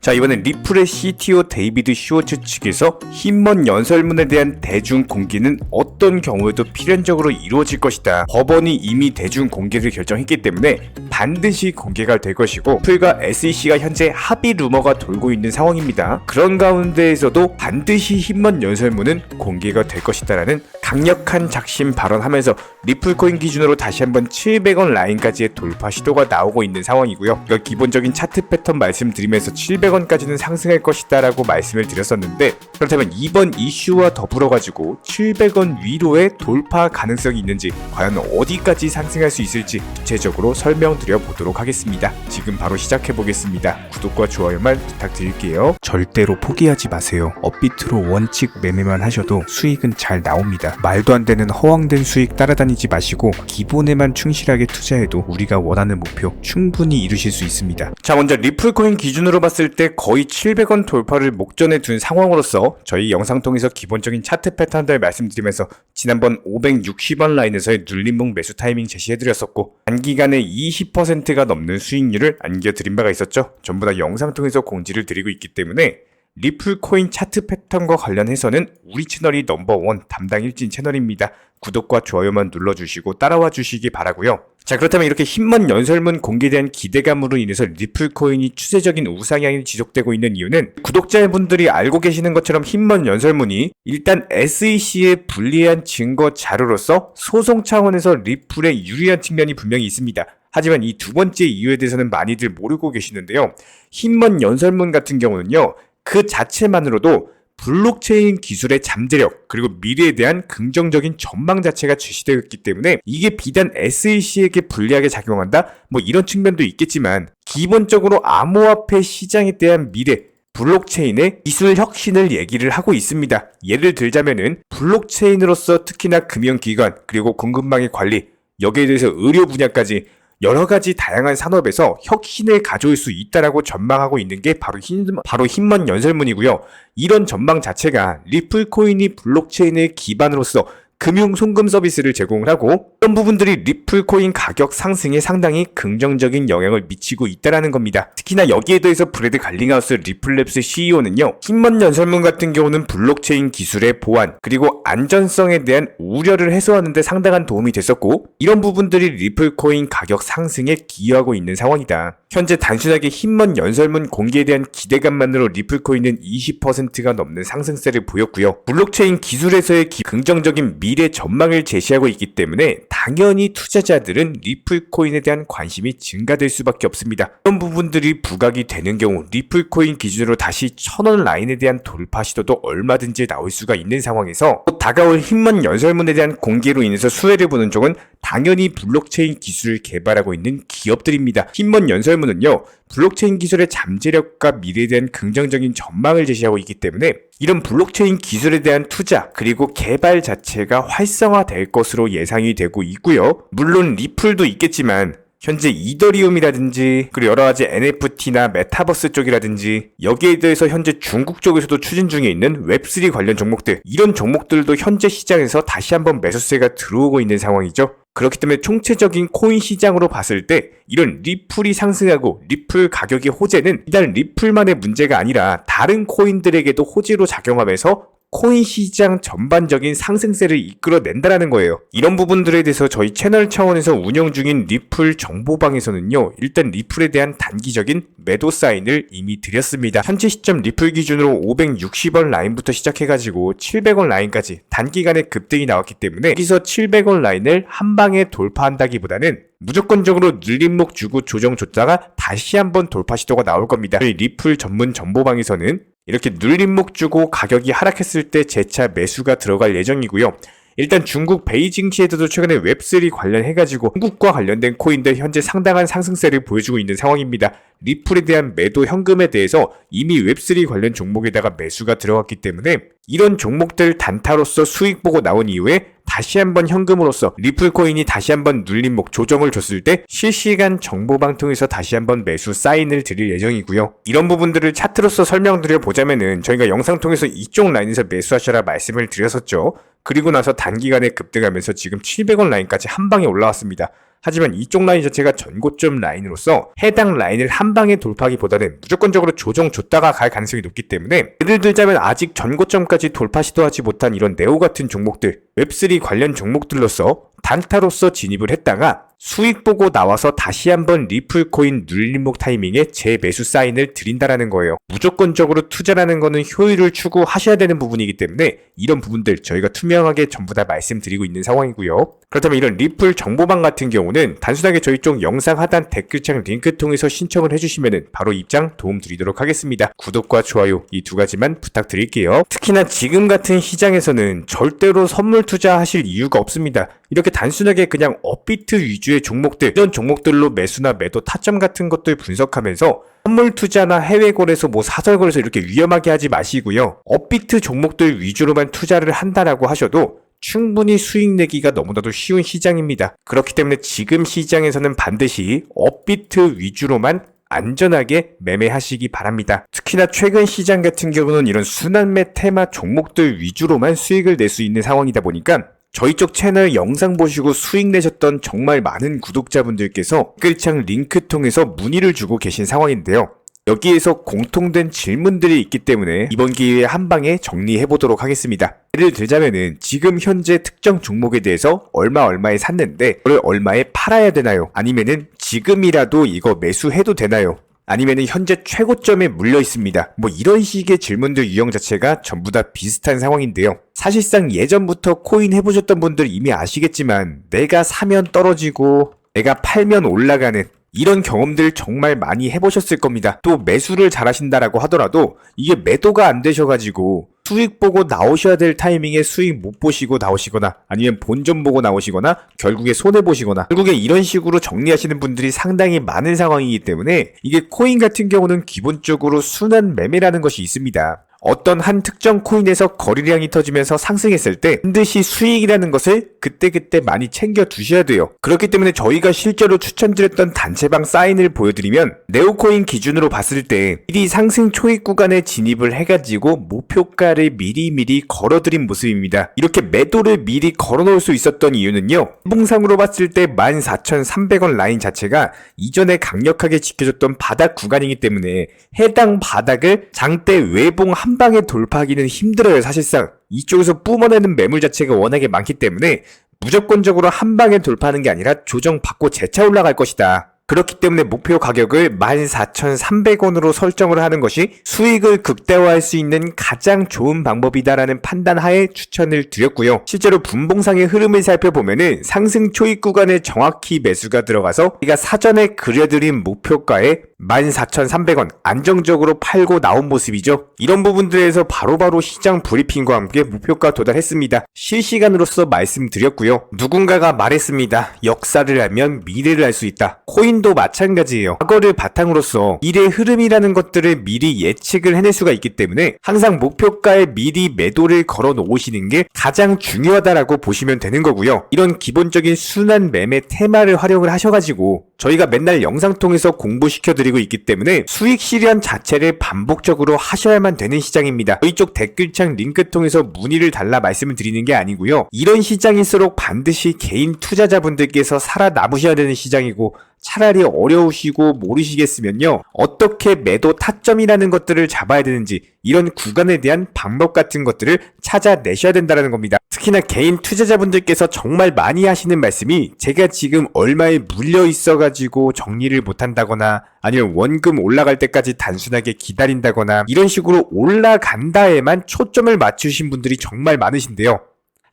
자, 이번엔 리플의 CTO 데이비드 슈워츠 측에서 힘먼 연설문에 대한 대중 공개는 어떤 경우에도 필연적으로 이루어질 것이다. 법원이 이미 대중 공개를 결정했기 때문에 반드시 공개가 될 것이고, 애플과 SEC가 현재 합의 루머가 돌고 있는 상황입니다. 그런 가운데에서도 반드시 힘먼 연설문은 공개가 될 것이다라는 강력한 작심 발언하면서 리플코인 기준으로 다시 한번 700원 라인까지의 돌파 시도가 나오고 있는 상황이고요. 그러니까 기본적인 차트 패턴 말씀드리면서 700원까지는 상승할 것이다 라고 말씀을 드렸었는데, 그렇다면 이번 이슈와 더불어 가지고 700원 위로의 돌파 가능성이 있는지, 과연 어디까지 상승할 수 있을지 구체적으로 설명드려 보도록 하겠습니다. 지금 바로 시작해 보겠습니다. 구독과 좋아요만 부탁드릴게요. 절대로 포기하지 마세요. 업비트로 원칙 매매만 하셔도 수익은 잘 나옵니다. 말도 안 되는 허황된 수익 따라다니지 마시고 기본에만 충실하게 투자해도 우리가 원하는 목표 충분히 이루실 수 있습니다. 자, 먼저 리플코인 기준으로 봤을 때 거의 700원 돌파를 목전에 둔 상황으로서 저희 영상 통해서 기본적인 차트 패턴들 말씀드리면서 지난번 560원 라인에서의 눌림목 매수 타이밍 제시해드렸었고, 단기간에 20%가 넘는 수익률을 안겨드린 바가 있었죠. 전부 다 영상 통해서 공지를 드리고 있기 때문에 리플코인 차트 패턴과 관련해서는 우리 채널이 넘버원 담당 일진 채널입니다. 구독과 좋아요만 눌러주시고 따라와 주시기 바라고요. 자, 그렇다면 이렇게 힘먼 연설문 공개에 대한 기대감으로 인해서 리플코인이 추세적인 우상향이 지속되고 있는 이유는, 구독자분들이 알고 계시는 것처럼 힘먼 연설문이 일단 SEC의 불리한 증거 자료로서 소송 차원에서 리플에 유리한 측면이 분명히 있습니다. 하지만 이 두 번째 이유에 대해서는 많이들 모르고 계시는데요. 힘먼 연설문 같은 경우는요, 그 자체만으로도 블록체인 기술의 잠재력, 그리고 미래에 대한 긍정적인 전망 자체가 제시되었기 때문에 이게 비단 SEC에게 불리하게 작용한다? 뭐 이런 측면도 있겠지만, 기본적으로 암호화폐 시장에 대한 미래, 블록체인의 기술 혁신을 얘기를 하고 있습니다. 예를 들자면은 블록체인으로서 특히나 금융기관, 그리고 공급망의 관리, 여기에 대해서 의료 분야까지 여러가지 다양한 산업에서 혁신을 가져올 수 있다라고 전망하고 있는 게 바로 힘먼 연설문이고요. 이런 전망 자체가 리플코인이 블록체인의 기반으로서 금융 송금 서비스를 제공을 하고, 이런 부분들이 리플코인 가격 상승에 상당히 긍정적인 영향을 미치고 있다는 겁니다. 특히나 여기에 대해서 브래드 갈링하우스 리플랩스 CEO는요, 힘먼 연설문 같은 경우는 블록체인 기술의 보안, 그리고 안전성에 대한 우려를 해소하는 데 상당한 도움이 됐었고, 이런 부분들이 리플코인 가격 상승에 기여하고 있는 상황이다. 현재 단순하게 힘먼 연설문 공개에 대한 기대감만으로 리플코인은 20%가 넘는 상승세를 보였고요. 블록체인 기술에서의 긍정적인 미래 전망을 제시하고 있기 때문에 당연히 투자자들은 리플코인에 대한 관심이 증가될 수밖에 없습니다. 이런 부분들이 부각이 되는 경우 리플코인 기준으로 다시 1000원 라인에 대한 돌파 시도도 얼마든지 나올 수가 있는 상황에서, 다가올 힘먼 연설문에 대한 공개로 인해서 수혜를 보는 쪽은 당연히 블록체인 기술을 개발하고 있는 기업들입니다. 힘먼 연설문은요, 블록체인 기술의 잠재력과 미래에 대한 긍정적인 전망을 제시하고 있기 때문에 이런 블록체인 기술에 대한 투자, 그리고 개발 자체가 활성화될 것으로 예상이 되고 있고요. 물론 리플도 있겠지만 현재 이더리움이라든지, 그리고 여러가지 NFT나 메타버스 쪽이라든지, 여기에 대해서 현재 중국 쪽에서도 추진 중에 있는 웹3 관련 종목들, 이런 종목들도 현재 시장에서 다시 한번 매수세가 들어오고 있는 상황이죠. 그렇기 때문에 총체적인 코인 시장으로 봤을 때 이런 리플이 상승하고 리플 가격의 호재는 비단 리플만의 문제가 아니라 다른 코인들에게도 호재로 작용하면서 코인 시장 전반적인 상승세를 이끌어낸다라는 거예요. 이런 부분들에 대해서 저희 채널 차원에서 운영 중인 리플 정보방에서는요, 일단 리플에 대한 단기적인 매도 사인을 이미 드렸습니다. 현재 시점 리플 기준으로 560원 라인부터 시작해가지고 700원 라인까지 단기간에 급등이 나왔기 때문에 여기서 700원 라인을 한 방에 돌파한다기보다는 무조건적으로 눌림목 주고 조정 줬다가 다시 한번 돌파 시도가 나올 겁니다. 저희 리플 전문 정보방에서는 이렇게 눌림목 주고 가격이 하락했을 때 재차 매수가 들어갈 예정이고요. 일단 중국 베이징시에서도 최근에 웹3 관련해가지고 중국과 관련된 코인들 현재 상당한 상승세를 보여주고 있는 상황입니다. 리플에 대한 매도 현금에 대해서 이미 웹3 관련 종목에다가 매수가 들어갔기 때문에 이런 종목들 단타로서 수익 보고 나온 이후에 다시 한번 현금으로서 리플코인이 다시 한번 눌림목 조정을 줬을 때 실시간 정보방 통해서 다시 한번 매수 사인을 드릴 예정이고요. 이런 부분들을 차트로서 설명드려 보자면은, 저희가 영상 통해서 이쪽 라인에서 매수하셔라 말씀을 드렸었죠. 그리고 나서 단기간에 급등하면서 지금 700원 라인까지 한 방에 올라왔습니다. 하지만 이쪽 라인 자체가 전고점 라인으로서 해당 라인을 한 방에 돌파하기보다는 무조건적으로 조정 줬다가 갈 가능성이 높기 때문에, 예를 들자면 아직 전고점까지 돌파 시도하지 못한 이런 네오 같은 종목들, 웹3 관련 종목들로서 단타로서 진입을 했다가 수익 보고 나와서 다시 한번 리플코인 눌림목 타이밍에 재매수 사인을 드린다라는 거예요. 무조건적으로 투자라는 거는 효율을 추구하셔야 되는 부분이기 때문에 이런 부분들 저희가 투명하게 전부 다 말씀드리고 있는 상황이고요. 그렇다면 이런 리플 정보방 같은 경우는 단순하게 저희 쪽 영상 하단 댓글창 링크 통해서 신청을 해주시면 바로 입장 도움 드리도록 하겠습니다. 구독과 좋아요 이 두 가지만 부탁드릴게요. 특히나 지금 같은 시장에서는 절대로 선물 투자하실 이유가 없습니다. 이렇게 단순하게 그냥 업비트 위주의 종목들, 이런 종목들로 매수나 매도 타점 같은 것들 분석하면서 선물 투자나 해외 거래소 사설 거래소 이렇게 위험하게 하지 마시고요. 업비트 종목들 위주로만 투자를 한다라고 하셔도 충분히 수익 내기가 너무나도 쉬운 시장입니다. 그렇기 때문에 지금 시장에서는 반드시 업비트 위주로만 안전하게 매매하시기 바랍니다. 특히나 최근 시장 같은 경우는 이런 순환매 테마 종목들 위주로만 수익을 낼 수 있는 상황이다 보니까 저희 쪽 채널 영상 보시고 수익 내셨던 정말 많은 구독자분들께서 댓글창 링크 통해서 문의를 주고 계신 상황인데요. 여기에서 공통된 질문들이 있기 때문에 이번 기회에 한 방에 정리해 보도록 하겠습니다. 예를 들자면은 지금 현재 특정 종목에 대해서 얼마에 샀는데 이걸 얼마에 팔아야 되나요? 아니면은 지금이라도 이거 매수해도 되나요? 아니면은 현재 최고점에 물려 있습니다. 이런 식의 질문들 유형 자체가 전부 다 비슷한 상황인데요. 사실상 예전부터 코인 해보셨던 분들 이미 아시겠지만 내가 사면 떨어지고 내가 팔면 올라가는 이런 경험들 정말 많이 해보셨을 겁니다. 또 매수를 잘하신다라고 하더라도 이게 매도가 안 되셔가지고 수익 보고 나오셔야 될 타이밍에 수익 못 보시고 나오시거나 아니면 본전 보고 나오시거나 결국에 손해보시거나 결국에 이런 식으로 정리하시는 분들이 상당히 많은 상황이기 때문에 이게 코인 같은 경우는 기본적으로 순환 매매라는 것이 있습니다. 어떤 한 특정 코인에서 거래량이 터지면서 상승했을 때 반드시 수익이라는 것을 그때그때 많이 챙겨 두셔야 돼요. 그렇기 때문에 저희가 실제로 추천드렸던 단체방 사인을 보여드리면 네오코인 기준으로 봤을 때 미리 상승 초입 구간에 진입을 해가지고 목표가를 미리미리 걸어드린 모습입니다. 이렇게 매도를 미리 걸어놓을 수 있었던 이유는요, 봉상으로 봤을 때 14,300원 라인 자체가 이전에 강력하게 지켜줬던 바닥 구간이기 때문에 해당 바닥을 장대 외봉 한 방에 돌파하기는 힘들어요. 사실상 이쪽에서 뿜어내는 매물 자체가 워낙에 많기 때문에 무조건적으로 한 방에 돌파하는 게 아니라 조정받고 재차 올라갈 것이다. 그렇기 때문에 목표 가격을 14,300원으로 설정을 하는 것이 수익을 극대화할 수 있는 가장 좋은 방법이다라는 판단하에 추천을 드렸고요. 실제로 분봉상의 흐름을 살펴보면은 상승 초입 구간에 정확히 매수가 들어가서 우리가 사전에 그려드린 목표가에 14,300원 안정적으로 팔고 나온 모습이죠. 이런 부분들에서 바로바로 시장 브리핑과 함께 목표가 도달했습니다. 실시간으로서 말씀드렸고요. 누군가가 말했습니다. 역사를 알면 미래를 알 수 있다. 코인도 마찬가지예요. 과거를 바탕으로서 미래 흐름이라는 것들을 미리 예측을 해낼 수가 있기 때문에 항상 목표가에 미리 매도를 걸어 놓으시는 게 가장 중요하다라고 보시면 되는 거고요. 이런 기본적인 순환 매매 테마를 활용을 하셔가지고 저희가 맨날 영상 통해서 공부시켜드리고 있기 때문에 수익 실현 자체를 반복적으로 하셔야만 되는 시장입니다. 저희 쪽 댓글창 링크 통해서 문의를 달라 말씀을 드리는 게 아니고요. 이런 시장일수록 반드시 개인 투자자분들께서 살아남으셔야 되는 시장이고, 차라리 어려우시고 모르시겠으면요, 어떻게 매도 타점이라는 것들을 잡아야 되는지 이런 구간에 대한 방법 같은 것들을 찾아내셔야 된다는 겁니다. 특히나 개인 투자자분들께서 정말 많이 하시는 말씀이 제가 지금 얼마에 물려 있어가지고 정리를 못한다거나 아니면 원금 올라갈 때까지 단순하게 기다린다거나 이런 식으로 올라간다에만 초점을 맞추신 분들이 정말 많으신데요.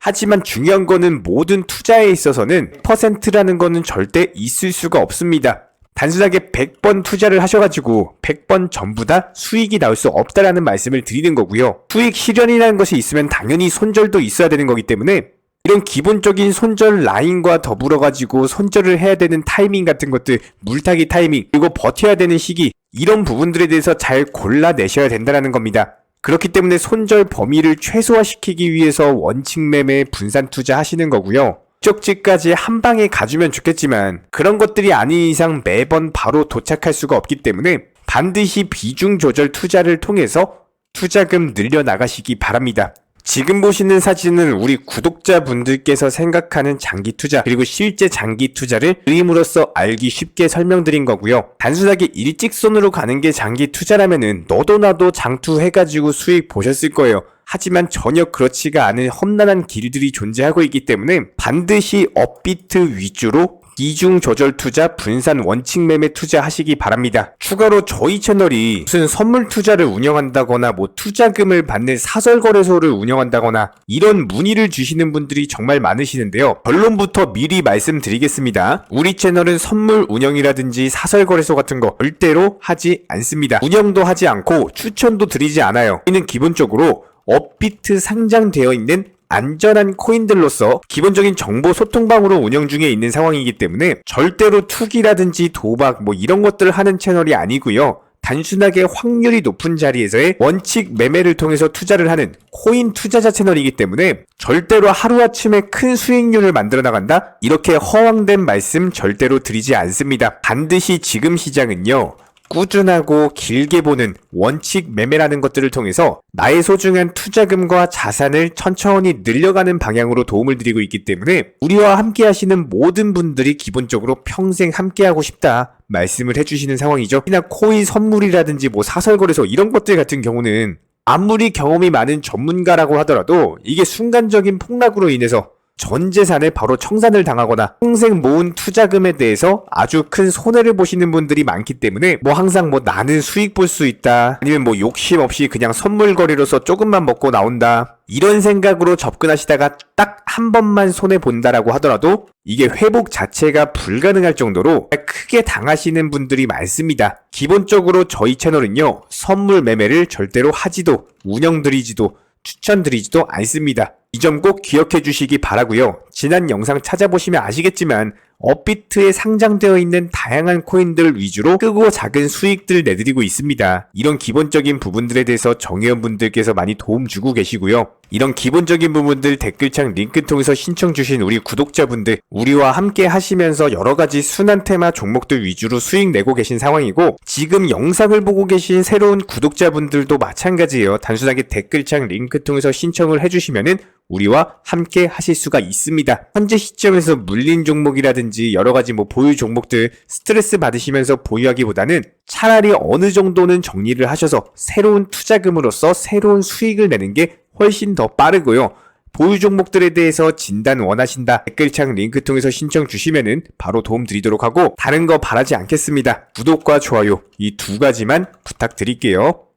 하지만 중요한 거는 모든 투자에 있어서는 퍼센트라는 거는 절대 있을 수가 없습니다. 단순하게 100번 투자를 하셔가지고 100번 전부 다 수익이 나올 수 없다라는 말씀을 드리는 거고요. 수익 실현이라는 것이 있으면 당연히 손절도 있어야 되는 거기 때문에 이런 기본적인 손절 라인과 더불어가지고 손절을 해야 되는 타이밍 같은 것들, 물타기 타이밍, 그리고 버텨야 되는 시기, 이런 부분들에 대해서 잘 골라내셔야 된다는 겁니다. 그렇기 때문에 손절 범위를 최소화시키기 위해서 원칙 매매 분산 투자하시는 거고요. 목적지까지 한 방에 가주면 좋겠지만 그런 것들이 아닌 이상 매번 바로 도착할 수가 없기 때문에 반드시 비중 조절 투자를 통해서 투자금 늘려나가시기 바랍니다. 지금 보시는 사진은 우리 구독자분들께서 생각하는 장기 투자 그리고 실제 장기 투자를 그림으로써 알기 쉽게 설명드린 거고요. 단순하게 일직선으로 가는 게 장기 투자라면은 너도 나도 장투해가지고 수익 보셨을 거예요. 하지만 전혀 그렇지가 않은 험난한 길들이 존재하고 있기 때문에 반드시 업비트 위주로 이중 조절 투자, 분산 원칙 매매 투자하시기 바랍니다. 추가로 저희 채널이 무슨 선물 투자를 운영한다거나 투자금을 받는 사설 거래소를 운영한다거나 이런 문의를 주시는 분들이 정말 많으시는데요. 결론부터 미리 말씀드리겠습니다. 우리 채널은 선물 운영이라든지 사설 거래소 같은 거 절대로 하지 않습니다. 운영도 하지 않고 추천도 드리지 않아요. 저희는 기본적으로 업비트 상장되어 있는 안전한 코인들로서 기본적인 정보 소통방으로 운영 중에 있는 상황이기 때문에 절대로 투기라든지 도박 이런 것들을 하는 채널이 아니고요. 단순하게 확률이 높은 자리에서의 원칙 매매를 통해서 투자를 하는 코인 투자자 채널이기 때문에 절대로 하루아침에 큰 수익률을 만들어 나간다? 이렇게 허황된 말씀 절대로 드리지 않습니다. 반드시 지금 시장은요. 꾸준하고 길게 보는 원칙 매매라는 것들을 통해서 나의 소중한 투자금과 자산을 천천히 늘려가는 방향으로 도움을 드리고 있기 때문에 우리와 함께 하시는 모든 분들이 기본적으로 평생 함께 하고 싶다 말씀을 해주시는 상황이죠. 특히나 코인 선물이라든지 사설거래소 이런 것들 같은 경우는 아무리 경험이 많은 전문가라고 하더라도 이게 순간적인 폭락으로 인해서 전 재산을 바로 청산을 당하거나 평생 모은 투자금에 대해서 아주 큰 손해를 보시는 분들이 많기 때문에 항상 나는 수익 볼 수 있다 아니면 욕심 없이 그냥 선물 거래로서 조금만 먹고 나온다 이런 생각으로 접근하시다가 딱 한 번만 손해 본다라고 하더라도 이게 회복 자체가 불가능할 정도로 크게 당하시는 분들이 많습니다. 기본적으로 저희 채널은요 선물 매매를 절대로 하지도 운영드리지도 추천드리지도 않습니다. 이 점 꼭 기억해 주시기 바라고요. 지난 영상 찾아보시면 아시겠지만 업비트에 상장되어 있는 다양한 코인들 위주로 크고 작은 수익들 내드리고 있습니다. 이런 기본적인 부분들에 대해서 정회원분들께서 많이 도움 주고 계시고요. 이런 기본적인 부분들 댓글창 링크 통해서 신청 주신 우리 구독자분들 우리와 함께 하시면서 여러가지 순환 테마 종목들 위주로 수익 내고 계신 상황이고 지금 영상을 보고 계신 새로운 구독자분들도 마찬가지예요. 단순하게 댓글창 링크 통해서 신청을 해주시면은 우리와 함께 하실 수가 있습니다. 현재 시점에서 물린 종목이라든지 여러가지 보유 종목들 스트레스 받으시면서 보유하기보다는 차라리 어느 정도는 정리를 하셔서 새로운 투자금으로서 새로운 수익을 내는 게 훨씬 더 빠르고요. 보유 종목들에 대해서 진단 원하신다 댓글창 링크 통해서 신청 주시면은 바로 도움 드리도록 하고 다른 거 바라지 않겠습니다. 구독과 좋아요 이 두 가지만 부탁드릴게요.